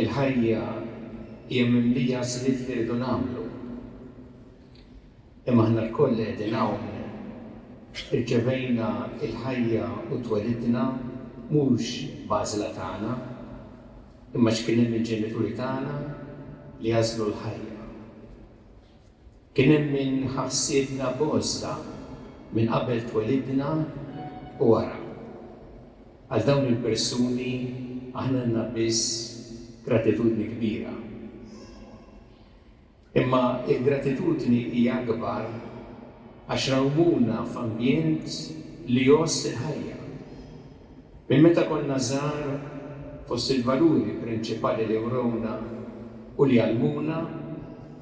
il-ħajja hija mimlija żliet li rridu nagħmlu. Imma aħna l-koll qegħdin hawn irċevejna il-ħajja u twelidna mhux b'għażla tagħna, imma x'kien hemm il-ġenituri tagħna li għażlu l-ħajja. Kien hemm min ħassiebna b'għożla minn qabel twelidna u wara. Għal dawn il-persuni aħna għandna biss gratitudni kbira. Imma il-gratitudni hija akbar għax rawmuna f'ambjent li joss il-ħajja. Minn meta konna żgħar fost il-valuri prinċipali li wrawna u li għallmuna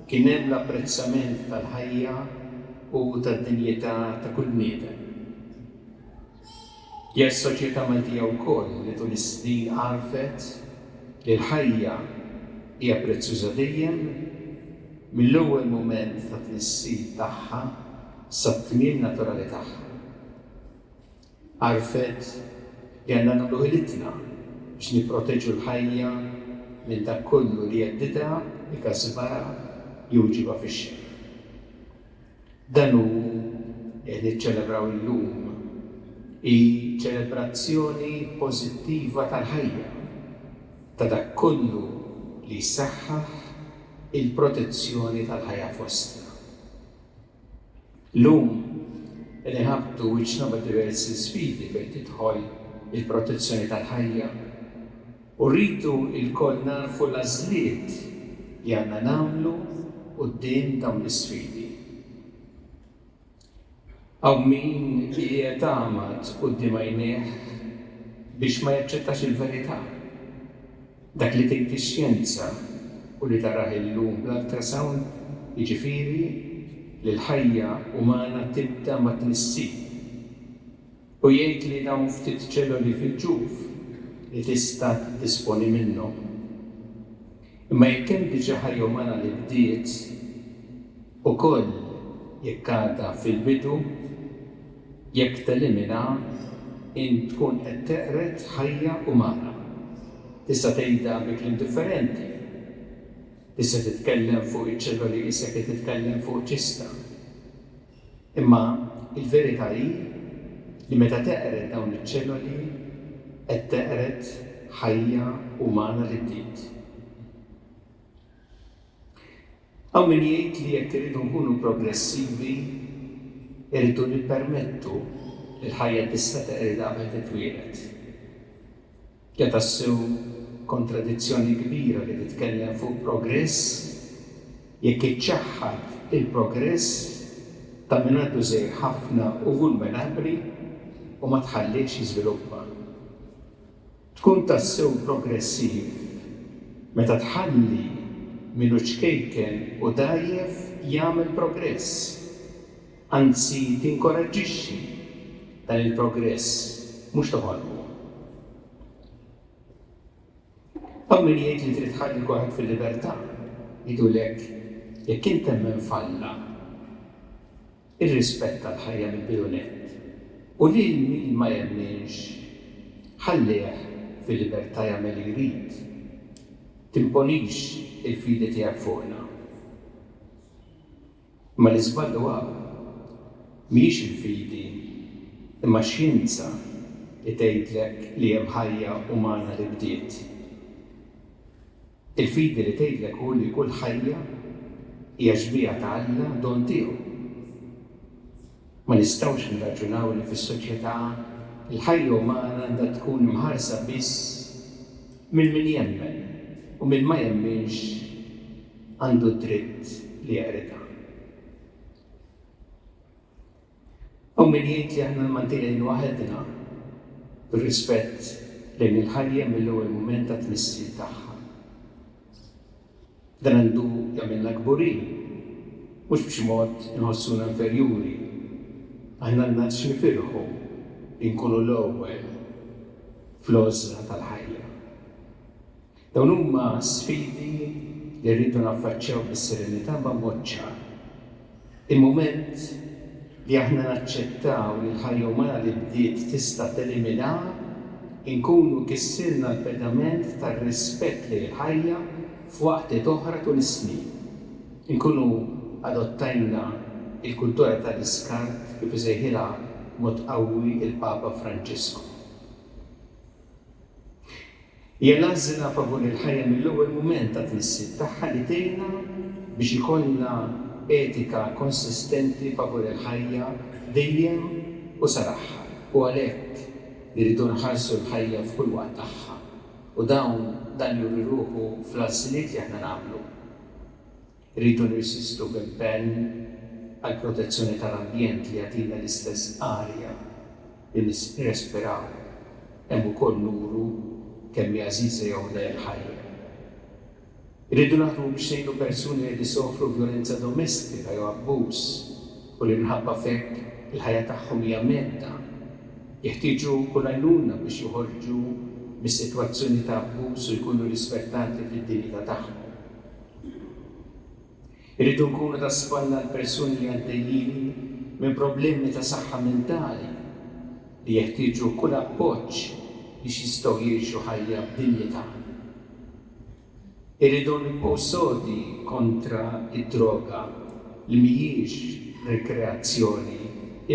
kien hemm l-apprezzament tal-ħajja u tad-dinjità ta' kull bniedem. Hija s-soċjetà Maltija wkoll li tul is-snin għarfet li l-ħajja hija prezzjuża dejjem mill-ewwel mument ta' tnissib tagħha sat-tmiem naturali tagħha. Għarfet li għandna nagħmlu ħilitna biex nipproteġu l-ħajja minn dak kollu li jeddidha, ikasbara, jew iġibha fix-xemx. Dan hu qed niċċelebraw illum hi ċelebrazzjoni pożittiva tal-ħajja ta' dak kollu li jsaħħaħ il-protezzjoni tal-ħajja fostna. Llum qed inħabtu wiċċna ma' diversi sfidi fejn tidħol il-protezzjoni tal-ħajja u rridu l-koll narfu l-għażliet li għandna nagħmlu quddiem dawn l-isfidi. Hawn min qiegħed għamad quddiem għajnejh biex ma jaċċettax il-verità. Dak li tgħid ix-xjenza u li taraħ illum bl-ultrasound jiġifieri li l-ħajja umana tibda ma' tnissib u jgħid li dawn ftit ċelloli fil-ġuf li tista' tidisponi minnhom. Imma jekk hemm diġà ħajja umana li bdiet ukoll jekk għadha fil-bidu, jekk telimina int tkun qed teqret ħajja umana. Tista' tgħidha bi kliem differenti. Tista' titkellem fuq iċ-ċelloli issa qed titkellem fuq ċista. Imma il-verità hi li meta teqret dawn iċ-ċelloli qed teqret ħajja umana li bdiet. Hawn min jgħid li jekk iridu nkunu progressivi irridu nippermettu li l-ħajja tista' teqret qabel titwielet. Hija tassew kontradizzjoni kbira li titkellem fuq progress jekk iċċaħħad il-progress ta' min għadu żgħir ħafna u vulnerabbli u ma tħallix jiżviluppa. Tkun tassew progressiv meta tħalli minnu ċkejken u dajjef jagħmel progress. Anzi tinkoraġġixxi dan il-progress mhux toħolmu. Hawn min jgħid li trid tħalli kwaħed fil-libertà, jgħidulek jekk int temmen falla ir-rispett tal-ħajja mill-bidu nett u lil min ma jemminx ħallih fil-libertà jagħmel li jrid. Timponix il-fidi tiegħek fuqna. Ma l-iżball huwa mhijiex il-fidi imma x-xjenza li tgħidlek li hemm ħajja umana li bdiet. Il-fidi li tgħidlek hu li kull ħajja hija ġbija ta' Alla don tiegħu. Ma nistgħux nirraġunaw li fis-soċjetà il-ħajja umana għandha tkun imħarsa biss minn min jemmen u min ma jemminx għandu dritt li jaqrita. Hawn min jgħid li aħna mantilin waħedna bir-rispett lejn il-ħajja mill-ewwel mument ta' tmissir tagħha. Dan għandu jagħmilna kburin, mhux b'xi mod inħossuna inferjuri. Aħna għandna x'nifirħu li nkunu l-ewwel fl-għożra tal-ħajja. Dawn huma sfidi li rridu naffaċċjaw bis-serenità ma' mod ċar. Il-mument li aħna naċċettaw li l-ħajja umana li bdiet tista' telimina inkunu kissirna l-pedament tar-rispett lejn il-ħajja f'waqt oħra tul is-snin. Inkunu adottajna il-kultura tal-iskart kif isejħilha mod qawwi il-Papa Franġisku. Hija l-għażla favur il-ħajja mill-ewwel mument ta' tnissiet tagħha li tgħinna biex ikollna etika konsistenti favur il-ħajja dejjem u saraħħa. U għalhekk irridu nħarsu l-ħajja f'kull waqt tagħha. U dan juri ruħu fl-għażliet li aħna nagħmlu. Irridu nirsistu b'impenn għall protezzjoni tal-ambjent li jagħtina l-istess arja li nirrespiraw. Hemm ukoll nuru kemm hija għażiża jew le l-ħajja. Irridu naħdmu biex ngħinu persuni li sofru vjolenza domestika jew abbuż u li minħabba fekk il-ħajja tagħhom hija medda. Jeħtieġu kull għajnuna biex joħorġu mis-sitwazzjoni ta' abbuż u jkunu rispettati fid-dinjità tagħhom. Irridu nkunu ta' spalla l-persuni li għaddejjin minn problemi ta' saħħa mentali li jeħtieġu kull appoġġ biex jistgħu jgħixu ħajja b'dinjità. Irridu nibqgħu sodi kontra id-droga li mhijiex rekreazzjoni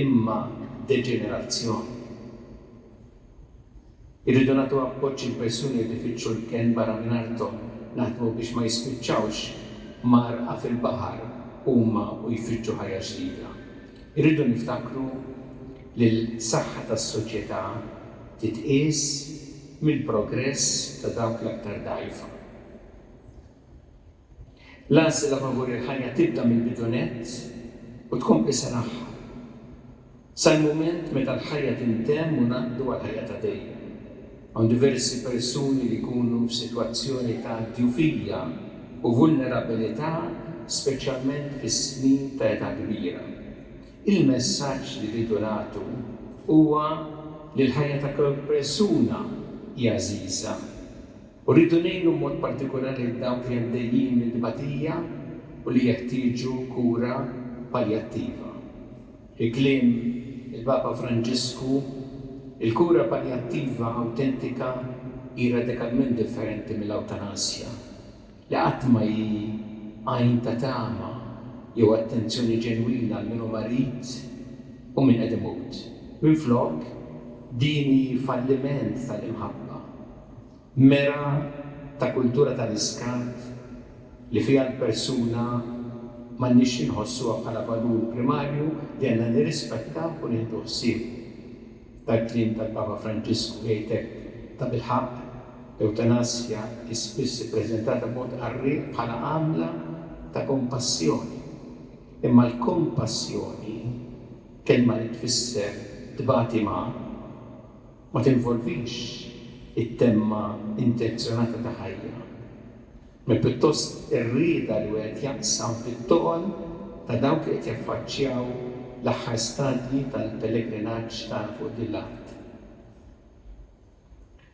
imma deġenerazzjoni. Irridu nagħtu appoġġ il-persuni li tifittxu l-kien barra minn arthom naħdmu biex ma jispiċċawx marqa fil-baħar huma u jfittxu ħajja ġdida. Irridu niftakru li l-saħħa tas-soċjetà titqies mill-progress ta' dawk l-aktar dgħajfa. L-għażla favur il-ħajja tibda mill-bidunet u tkompli saraħħa. Sal-mument meta l-ħajja tintemm u ngħaddu għall-ħajja ta' dejjem. Hawn diversi persuni li jkunu f'sitwazzjoni ta' djufija u vulnerabilità speċjalment fis-snin ta' età kbira. Il-messaġġ li rridu nagħtu huwa li l-ħajja ta' kull persuna hija għażiża. U rridu ngħinu b'mod partikolari dawk li għaddejjin minn tbatija u li jeħtieġu kura paljattiva. Il-kliem il-Papa Franġisku, il-kura paljattiva awtentika hi radikalment differenti mill-eutanasja li qatt ma hi għajn ta' tama jew attenzjoni ġenwina għal min hu marid u min qed imut. Minflok din hi falliment tal-imħabba. Mera ta' kultura tal-iskart li fiha l-persuna m'għandniex inħossuha bħala valur primarju li għandna nirrispettaw u nieħdu ħsieb. Tal-kliem tal-Papa Franġisku jgħidlek ta' bil-ħaq l-eutanasja spiss ippreżentata b'mod qarrieq bħala għamla ta' kompassjoni. Imma l-kompassjoni kelma li tfisser tbati ma tinvolvix it-temma intenzjonata ta' ħajja. Ma pjuttost ir-rieda li wieħed jaqsam fit-toqol ta' dawk li qed jaffaċċjaw l-aħħar stadji tal-pellegrinaġġ tagħna fuq din l-art.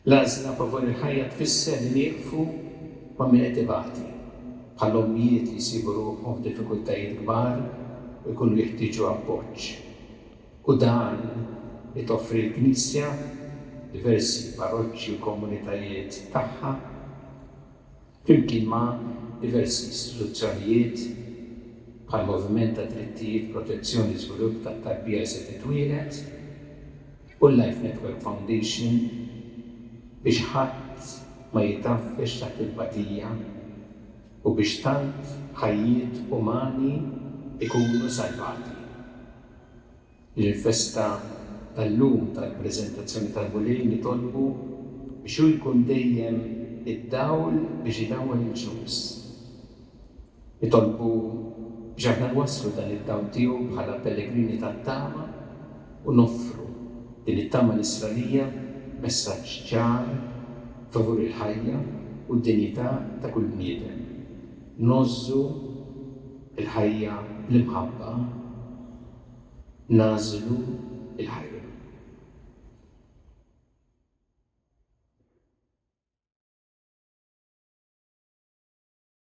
L-għażla favur il-ħajja tfisser li nieqfu ma' min qed ibati bħal ommijiet li jsibu ruħhom f'diffikultajiet kbar u jkunu jeħtieġu appoġġ. U dan li toffri l-Knisja diversi parroċċi u komunitajiet tagħha flimkien ma' diversi istituzzjonijiet bħal Moviment ta' Drittijiet, Protezzjoni, Żvilupp tat-Tarbija se titwielet u l-Life Network Foundation biex ħadd ma jitaffex taħt il-batija u biex tant ħajjiet umani ikunu salvati. Il-festa tal-lum tal-preżentazzjoni tal-Bulejn nitolbu biex hu jkun dejjem id-dawl biex idawwal il-ġnus. Nitolbu biex aħna nwasslu dan id-dawl tiegħu bħala pellegrini tat-tama u noffru din it-tama l-Israelija messaġġ ċar favur il-ħajja u d-dinjità ta' kull bniedem. Nożżu il-ħajja bl-imħabba, nażlu il-ħajja.